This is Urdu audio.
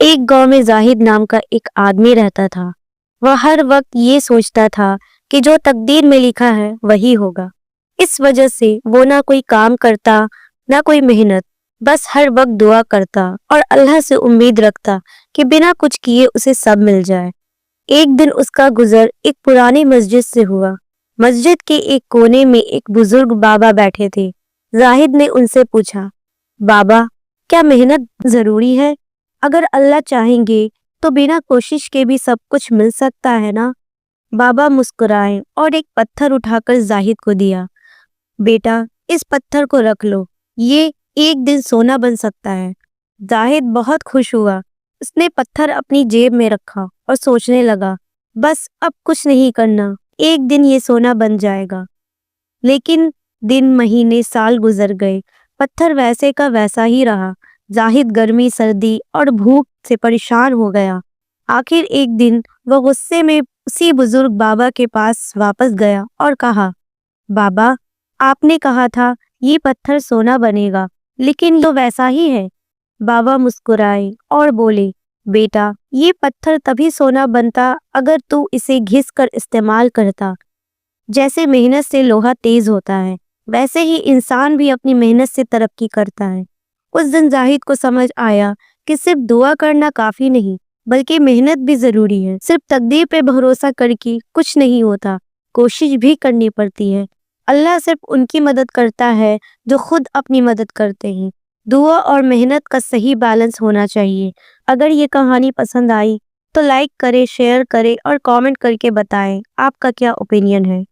ایک گاؤں میں زاہد نام کا ایک آدمی رہتا تھا۔ وہ ہر وقت یہ سوچتا تھا کہ جو تقدیر میں لکھا ہے وہی ہوگا۔ اس وجہ سے وہ نہ کوئی کام کرتا نہ کوئی محنت، بس ہر وقت دعا کرتا اور اللہ سے امید رکھتا کہ بنا کچھ کیے اسے سب مل جائے۔ ایک دن اس کا گزر ایک پرانی مسجد سے ہوا۔ مسجد کے ایک کونے میں ایک بزرگ بابا بیٹھے تھے۔ زاہد نے ان سے پوچھا، بابا، کیا محنت ضروری ہے؟ اگر اللہ چاہیں گے تو بنا کوشش کے بھی سب کچھ مل سکتا ہے نا؟ بابا مسکرائے اور ایک پتھر اٹھا کر زاہد کو دیا۔ بیٹا، اس پتھر کو رکھ لو، یہ ایک دن سونا بن سکتا ہے۔ زاہد بہت خوش ہوا۔ اس نے پتھر اپنی جیب میں رکھا اور سوچنے لگا، بس اب کچھ نہیں کرنا، ایک دن یہ سونا بن جائے گا۔ لیکن دن، مہینے، سال گزر گئے، پتھر ویسے کا ویسا ہی رہا۔ زاہد گرمی، سردی اور بھوک سے پریشان ہو گیا۔ آخر ایک دن وہ غصے میں اسی بزرگ بابا کے پاس واپس گیا اور کہا، بابا، آپ نے کہا تھا یہ پتھر سونا بنے گا، لیکن تو ویسا ہی ہے۔ بابا مسکرائے اور بولے، بیٹا، یہ پتھر تبھی سونا بنتا اگر تو اسے گھس کر استعمال کرتا۔ جیسے محنت سے لوہا تیز ہوتا ہے، ویسے ہی انسان بھی اپنی محنت سے ترقی کرتا ہے۔ اس دن زاہد کو سمجھ آیا کہ صرف دعا کرنا کافی نہیں، بلکہ محنت بھی ضروری ہے۔ صرف تقدیر پہ بھروسہ کر کے کچھ نہیں ہوتا، کوشش بھی کرنی پڑتی ہے۔ اللہ صرف ان کی مدد کرتا ہے جو خود اپنی مدد کرتے ہیں۔ دعا اور محنت کا صحیح بیلنس ہونا چاہیے۔ اگر یہ کہانی پسند آئی تو لائک کریں، شیئر کریں اور کامنٹ کر کے بتائیں آپ کا کیا اوپینین ہے۔